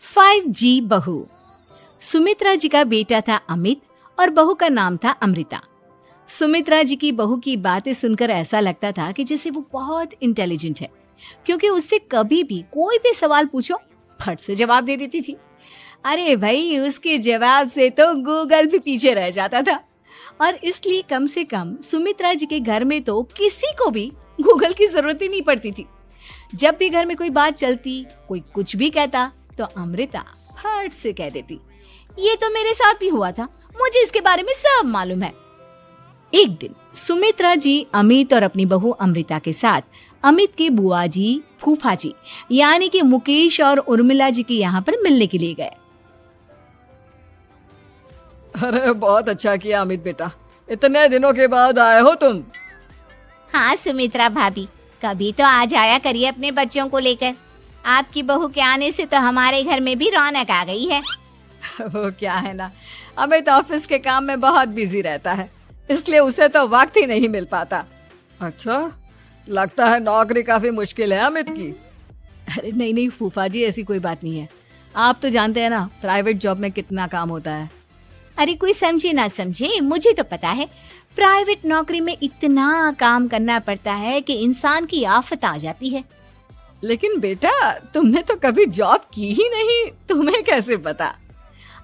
5G बहू। सुमित्रा जी का बेटा था अमित और बहू का नाम था अमृता। सुमित्रा जी की बहू की बातें सुनकर ऐसा लगता था कि जैसे वो बहुत इंटेलिजेंट है, क्योंकि उससे कभी भी कोई भी सवाल पूछो फट से जवाब दे देती थी। अरे भाई, उसके जवाब से तो गूगल भी पीछे रह जाता था। और इसलिए कम से कम सुमित्रा जी के घर में तो किसी को भी गूगल की जरूरत ही नहीं पड़ती थी। जब भी घर में कोई बात चलती, कोई कुछ भी कहता, तो अमृता फट से कह देती, ये तो मेरे साथ भी हुआ था, मुझे इसके बारे में सब मालूम है। एक दिन सुमित्रा जी अमित और अपनी बहू अमृता के साथ अमित के बुआ जी, फूफा जी यानी कि मुकेश और उर्मिला जी के यहाँ पर मिलने के लिए गए। अरे बहुत अच्छा किया अमित बेटा, इतने दिनों के बाद आए हो तुम। हाँ सुमित्रा भाभी, कभी तो आ जाया करिए अपने बच्चों को लेकर। आपकी बहू के आने से तो हमारे घर में भी रौनक आ गई है। वो क्या है ना, अमित ऑफिस के काम में बहुत बिजी रहता है, इसलिए उसे तो वक्त ही नहीं मिल पाता। अच्छा, लगता है नौकरी काफी मुश्किल है अमित की। अरे नहीं फूफा जी, ऐसी कोई बात नहीं है। आप तो जानते हैं ना प्राइवेट जॉब में कितना काम होता है। अरे कोई समझे ना समझे, मुझे तो पता है प्राइवेट नौकरी में इतना काम करना पड़ता है कि इंसान की आफत आ जाती है। लेकिन बेटा, तुमने तो कभी जॉब की ही नहीं, तुम्हें कैसे पता?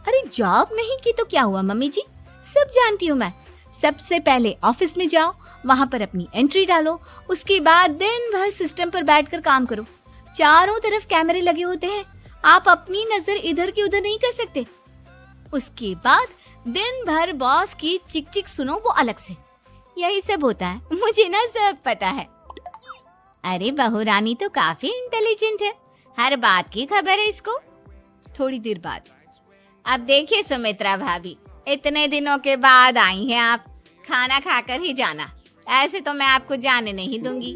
अरे जॉब नहीं की तो क्या हुआ मम्मी जी, सब जानती हूँ मैं। सबसे पहले ऑफिस में जाओ, वहाँ पर अपनी एंट्री डालो, उसके बाद दिन भर सिस्टम पर बैठकर काम करो। चारों तरफ कैमरे लगे होते हैं, आप अपनी नजर इधर की उधर नहीं कर सकते। उसके बाद दिन भर बॉस की चिक चिक सुनो, वो अलग से। यही सब होता है, मुझे ना सब पता है। अरे बहू रानी तो काफी इंटेलिजेंट है, हर बात की खबर है इसको। थोड़ी देर बाद, अब देखिए सुमित्रा भाभी, इतने दिनों के बाद आई हैं आप, खाना खाकर ही जाना, ऐसे तो मैं आपको जाने नहीं दूंगी।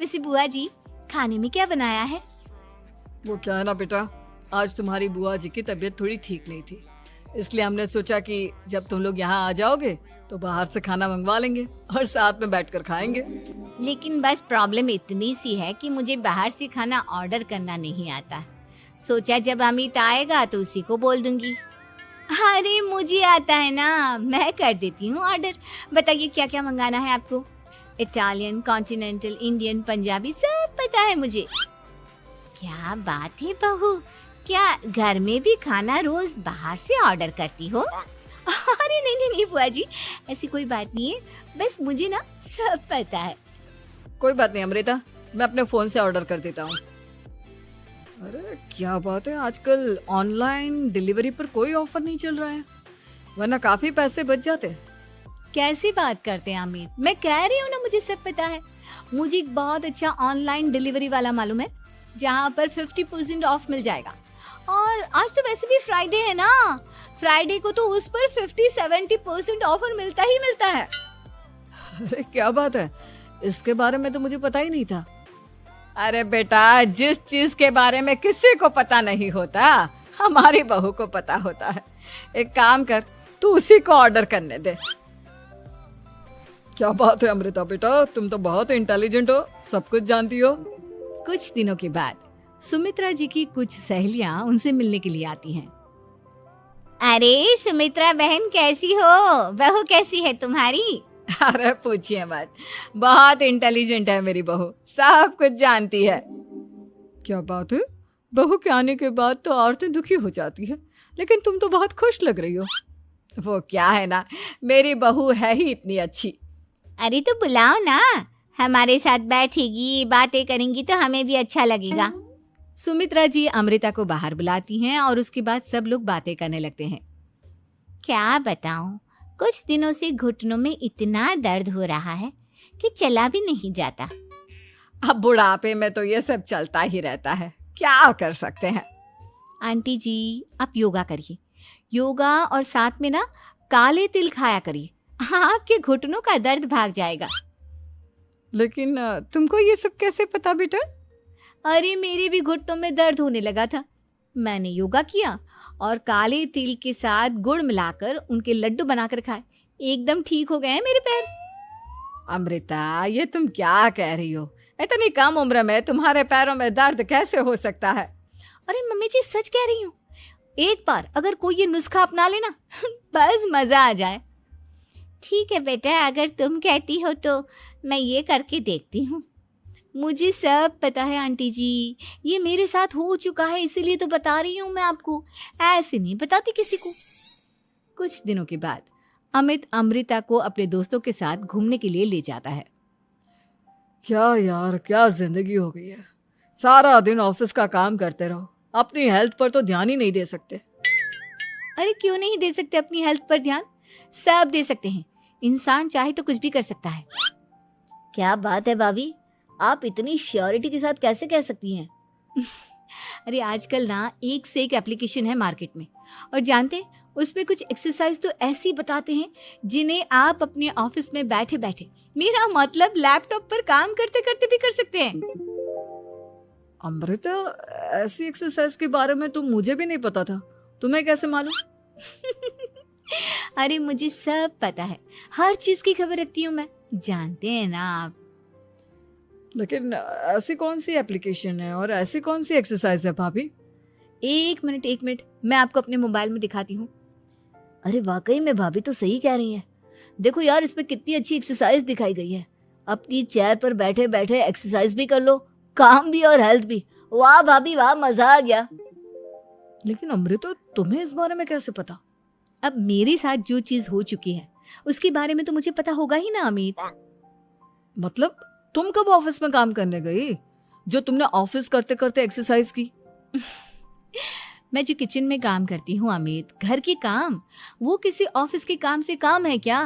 वैसे बुआ जी, खाने में क्या बनाया है? वो क्या है ना बेटा, आज तुम्हारी बुआ जी की तबीयत थोड़ी ठीक नहीं थी, इसलिए हमने सोचा कि जब तुम लोग यहाँ आ जाओगे तो बाहर से खाना मंगवा लेंगे और साथ में बैठकर खाएंगे। लेकिन बस प्रॉब्लम इतनी सी है कि मुझे बाहर से खाना ऑर्डर करना नहीं आता। सोचा जब अमित आएगा तो उसी को बोल दूंगी। अरे मुझे आता है ना, मैं कर देती हूँ ऑर्डर। बताइए क्या क्या मंगाना है आपको? इटालियन, कॉन्टिनेंटल, इंडियन, पंजाबी, सब पता है मुझे। क्या बात है बहू, क्या घर में भी खाना रोज बाहर से ऑर्डर करती हो? अरे नहीं बुआ जी, ऐसी कोई बात नहीं है, बस मुझे ना सब पता है। कोई बात नहीं अमृता, मैं अपने फोन से ऑर्डर कर देता हूँ। अरे क्या बात है, आजकल ऑनलाइन डिलीवरी पर कोई ऑफर नहीं चल रहा है, वरना काफी पैसे बच जाते। कैसी बात करते हैं अमित, मैं कह रही हूँ ना मुझे सब पता है। मुझे एक बहुत अच्छा ऑनलाइन डिलीवरी वाला मालूम है, जहाँ पर 50% ऑफ मिल जाएगा। और आज तो वैसे भी फ्राइडे है ना, फ्राइडे को तो उस पर 50-70% ऑफर मिलता ही मिलता है। अरे क्या बात है, इसके बारे में तो मुझे पता ही नहीं था। अरे बेटा, जिस चीज के बारे में किसी को पता नहीं होता, हमारी बहू को पता होता है। एक काम कर, तू उसी को ऑर्डर करने दे। क्या बात है अमृता बेटा, तुम तो बहुत इंटेलिजेंट हो, सब कुछ जानती हो। कुछ दिनों के बाद सुमित्रा जी की कुछ सहेलियां उनसे मिलने के लिए आती हैं। अरे सुमित्रा बहन कैसी हो, बहू कैसी है तुम्हारी? अरे पूछिए मत, बहुत इंटेलिजेंट है मेरी बहू, सब कुछ जानती है। क्या बात है, बहू के आने के बाद तो औरतें दुखी हो जाती है, लेकिन तुम तो बहुत खुश लग रही हो। वो क्या है ना, मेरी बहू है ही इतनी अच्छी। अरे तो बुलाओ ना, हमारे साथ बैठेगी, बातें करेंगी तो हमें भी अच्छा लगेगा। सुमित्रा जी अमृता को बाहर बुलाती हैं और उसके बाद सब लोग बातें करने लगते हैं। क्या बताऊं, कुछ दिनों से घुटनों में इतना दर्द हो रहा है कि चला भी नहीं जाता। अब बुढ़ापे में तो ये सब चलता ही रहता है, क्या कर सकते हैं। आंटी जी, आप योगा करिए, योगा और साथ में ना काले तिल खाया करिए, आपके घुटनों का दर्द भाग जाएगा। लेकिन तुमको ये सब कैसे पता बेटा? अरे मेरे भी घुटनों में दर्द होने लगा था, मैंने योगा किया और काले तिल के साथ गुड़ मिलाकर उनके लड्डू बनाकर खाए, एकदम ठीक हो गए हैं मेरे पैर। अमृता, ये तुम क्या कह रही हो? इतनी कम उम्र में तुम्हारे पैरों में दर्द कैसे हो सकता है? अरे मम्मी जी सच कह रही हूँ, एक बार अगर कोई ये नुस्खा अपना लेना बस मजा आ जाए। ठीक है बेटा, अगर तुम कहती हो तो मैं ये करके देखती हूँ। मुझे सब पता है आंटी जी, ये मेरे साथ हो चुका है, इसीलिए तो बता रही हूँ मैं आपको, ऐसे नहीं बताती किसी को। कुछ दिनों के बाद अमित अमृता को अपने दोस्तों के साथ घूमने के लिए ले जाता है। क्या यार, क्या जिंदगी हो गई है। सारा दिन ऑफिस का काम करते रहो, अपनी हेल्थ पर तो ध्यान ही नहीं दे सकते। अरे क्यों नहीं दे सकते अपनी हेल्थ पर ध्यान? सब दे सकते हैं, इंसान चाहे तो कुछ भी कर सकता है। क्या बात है भाभी, आप इतनी श्योरिटी के साथ कैसे कह सकती हैं? अरे आजकल ना एक से एक एप्लीकेशन है मार्केट में, और जानते हैं उसमें कुछ एक्सरसाइज तो ऐसी बताते हैं जिन्हें आप अपने ऑफिस में बैठे बैठे, मेरा मतलब लैपटॉप पर काम करते करते भी कर सकते हैं। अमृता, ऐसी एक्सरसाइज के बारे में तो मुझे भी नहीं पता था, तुम्हें कैसे मालूम? अरे मुझे सब पता है, हर चीज की खबर रखती हूँ मैं, जानते हैं ना आप। लेकिन ऐसी कौन सी एप्लीकेशन है और ऐसी कौन सी एक्सरसाइज है भाभी? एक मिनट, मैं आपको अपने मोबाइल में दिखाती हूँ। अरे वाकई में भाभी तो सही कह रही हैं। देखो यार, इसमें कितनी अच्छी एक्सरसाइज दिखाई गई है। अपनी चेयर पर बैठे बैठे एक्सरसाइज भी कर लो, काम भी और हेल्थ भी। वाह भाभी वाह, मजा आ गया। लेकिन अमृता, तुम्हें इस बारे में कैसे पता? अब मेरे साथ जो चीज हो चुकी है उसके बारे में तो मुझे पता होगा ही ना अमित। मतलब तुम कब ऑफिस में काम करने गई जो तुमने ऑफिस करते करते एक्सरसाइज की? मैं जो किचन में काम करती हूँ अमित, घर के काम, वो किसी ऑफिस के काम से काम है क्या?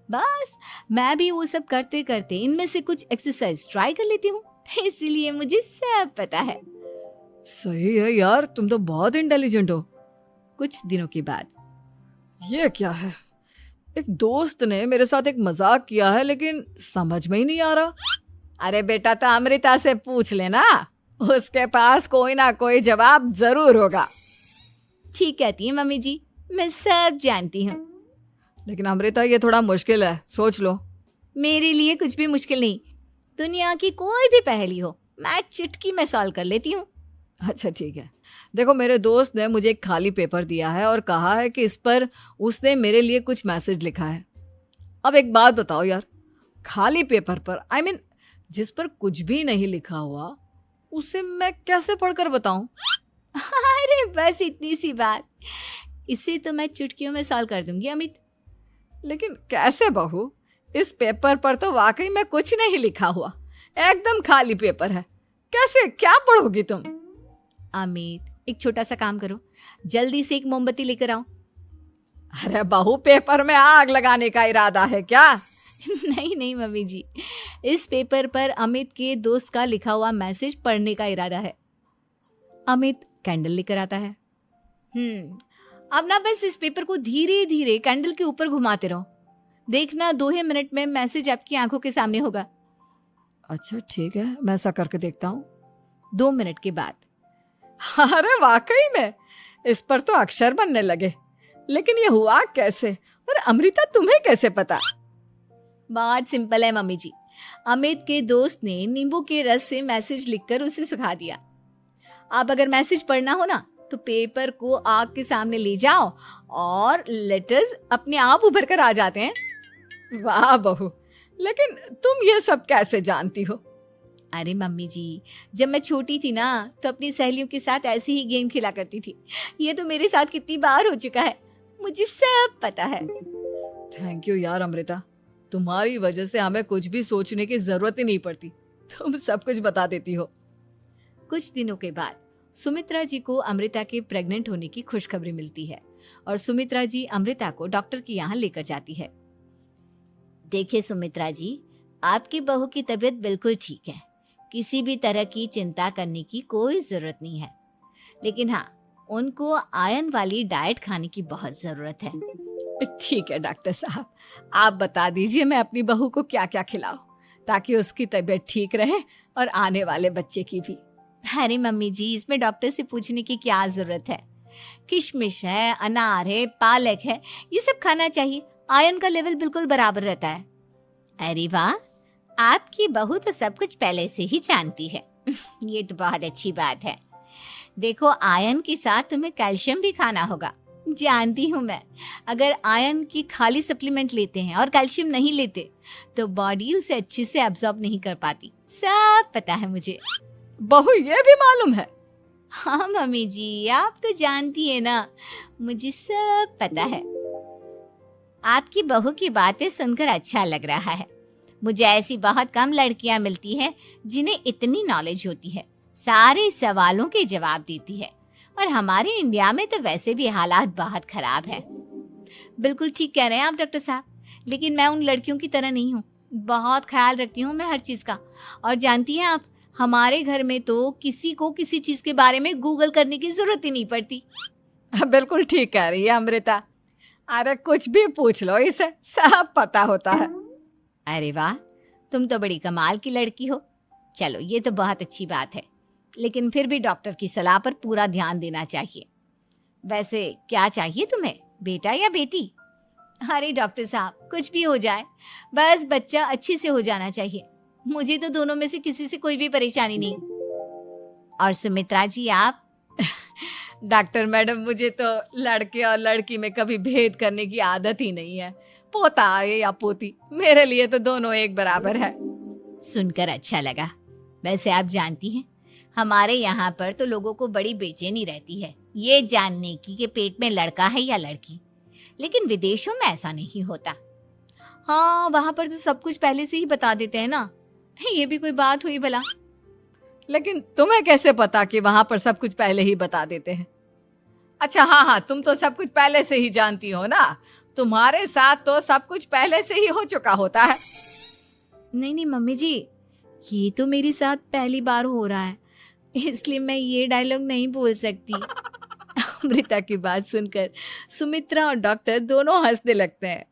बस मैं भी वो सब करते करते इनमें से कुछ एक्सरसाइज ट्राई कर लेती हूँ, इसीलिए मुझे सब पता है। सही है यार, तुम तो बहुत इंटेलिजेंट हो। कुछ दिनों के बाद ये क्या है? एक दोस्त ने मेरे साथ एक मजाक किया है, लेकिन समझ में ही नहीं आ रहा। अरे बेटा, तो अमृता से पूछ लेना, उसके पास कोई ना कोई जवाब जरूर होगा। ठीक कहती है मम्मी जी, मैं सब जानती हूँ। लेकिन अमृता, ये थोड़ा मुश्किल है, सोच लो। मेरे लिए कुछ भी मुश्किल नहीं, दुनिया की कोई भी पहेली हो मैं चुटकी में सॉल्व कर लेती हूँ। अच्छा ठीक है, देखो मेरे दोस्त ने मुझे एक खाली पेपर दिया है और कहा है कि इस पर उसने मेरे लिए कुछ मैसेज लिखा है। अब एक बात बताओ यार, खाली पेपर पर, I mean, जिस पर कुछ भी नहीं लिखा हुआ, उसे मैं कैसे पढ़कर बताऊं? अरे बस इतनी सी बात, इसे तो मैं चुटकियों में सॉल्व कर दूंगी अमित। लेकिन कैसे बहू? इस पेपर पर तो वाकई में कुछ नहीं लिखा हुआ, एकदम खाली पेपर है, कैसे, क्या पढ़ोगी तुम? अमित, एक छोटा सा काम करो, जल्दी से एक मोमबत्ती लेकर आओ। अरे बहू, पेपर में आग लगाने का इरादा है क्या? नहीं मम्मी जी, इस पेपर पर अमित के दोस्त का लिखा हुआ मैसेज पढ़ने का इरादा है। अमित कैंडल लेकर आता है। अब ना बस इस पेपर को धीरे धीरे कैंडल के ऊपर घुमाते रहो, देखना 2 ही मिनट में मैसेज आपकी आंखों के सामने होगा। अच्छा ठीक है, मैं ऐसा करके देखता हूँ। 2 मिनट के बाद, अरे वाकई में इस पर तो अक्षर बनने लगे, लेकिन ये हुआ कैसे? और अमृता, तुम्हें कैसे पता? बात सिंपल है मम्मी जी, अमित के दोस्त ने नींबू के रस से मैसेज लिखकर उसे सुखा दिया। अब अगर मैसेज पढ़ना हो ना तो पेपर को आग के सामने ले जाओ और लेटर्स अपने आप उभर कर आ जाते हैं। वाह बहू, लेकिन तुम ये सब कैसे जानती हो? अरे मम्मी जी, जब मैं छोटी थी ना तो अपनी सहेलियों के साथ ऐसे ही गेम खेला करती थी। ये तो मेरे साथ कितनी बार हो चुका है, मुझे सब पता है। थैंक यू यार अमृता, तुम्हारी वजह से हमें कुछ भी सोचने की जरूरत ही नहीं पड़ती, तुम सब कुछ बता देती हो। कुछ दिनों के बाद सुमित्रा जी को अमृता के प्रेग्नेंट होने की खुशखबरी मिलती है और सुमित्रा जी अमृता को डॉक्टर के यहाँ लेकर जाती है। देखिए सुमित्रा जी, आपकी बहू की तबीयत बिल्कुल ठीक है, किसी भी तरह की चिंता करने की कोई जरूरत नहीं है, लेकिन हाँ, उनको आयरन वाली डाइट खाने की बहुत जरूरत है। ठीक है डॉक्टर साहब, आप बता दीजिए मैं अपनी बहू को क्या क्या खिलाऊं ताकि उसकी तबीयत ठीक रहे और आने वाले बच्चे की भी। अरे मम्मी जी, इसमें डॉक्टर से पूछने की क्या जरूरत है, किशमिश है, अनार है, पालक है, ये सब खाना चाहिए, आयरन का लेवल बिल्कुल बराबर रहता है। अरे वाह, आपकी बहू तो सब कुछ पहले से ही जानती है। ये तो बहुत अच्छी बात है। देखो, आयरन के साथ तुम्हें कैल्शियम भी खाना होगा। जानती हूँ मैं, अगर आयरन की खाली सप्लीमेंट लेते हैं और कैल्शियम नहीं लेते तो बॉडी उसे अच्छे से एब्जॉर्ब नहीं कर पाती। सब पता है मुझे। बहू ये भी मालूम है? हाँ मम्मी जी, आप तो जानती है ना, मुझे सब पता है। आपकी बहू की बातें सुनकर अच्छा लग रहा है। मुझे ऐसी बहुत कम लड़कियां मिलती हैं जिन्हें इतनी नॉलेज होती है, सारे सवालों के जवाब देती है। और हमारे इंडिया में तो वैसे भी हालात बहुत खराब है। बिल्कुल ठीक कह रहे हैं आप डॉक्टर साहब, लेकिन मैं उन लड़कियों की तरह नहीं हूँ। बहुत ख्याल रखती हूँ मैं हर चीज़ का। और जानती हैं आप, हमारे घर में तो किसी को किसी चीज़ के बारे में गूगल करने की जरूरत ही नहीं पड़ती। बिल्कुल ठीक कह रही है अमृता। अरे कुछ भी पूछ लो इसे, सब पता होता है। अरे वाह, तुम तो बड़ी कमाल की लड़की हो। चलो, ये तो बहुत अच्छी बात है, लेकिन फिर भी डॉक्टर की सलाह पर पूरा ध्यान देना चाहिए। वैसे क्या चाहिए तुम्हें, बेटा या बेटी? अरे डॉक्टर साहब, कुछ भी हो जाए, बस बच्चा अच्छे से हो जाना चाहिए। मुझे तो दोनों में से किसी से कोई भी परेशानी नहीं। और सुमित्रा जी, आप? डॉक्टर मैडम, मुझे तो लड़के और लड़की में कभी भेद करने की आदत ही नहीं है। पोता आए या पोती, मेरे लिए तो दोनों एक बराबर है। सुनकर अच्छा लगा। वैसे आप जानती हैं, हमारे यहाँ पर तो लोगों को बड़ी बेचैनी रहती है ये जानने की कि पेट में लड़का है या लड़की, लेकिन विदेशों में ऐसा नहीं होता। हाँ, वहां पर तो सब कुछ पहले से ही बता देते हैं ना। ये भी कोई बात हुई भला? लेकिन तुम्हें कैसे पता कि वहां पर सब कुछ पहले ही बता देते हैं? अच्छा हाँ, तुम तो सब कुछ पहले से ही जानती हो ना। तुम्हारे साथ तो सब कुछ पहले से ही हो चुका होता है। नहीं मम्मी जी, ये तो मेरे साथ पहली बार हो रहा है, इसलिए मैं ये डायलॉग नहीं बोल सकती। अमृता की बात सुनकर सुमित्रा और डॉक्टर दोनों हंसने लगते हैं।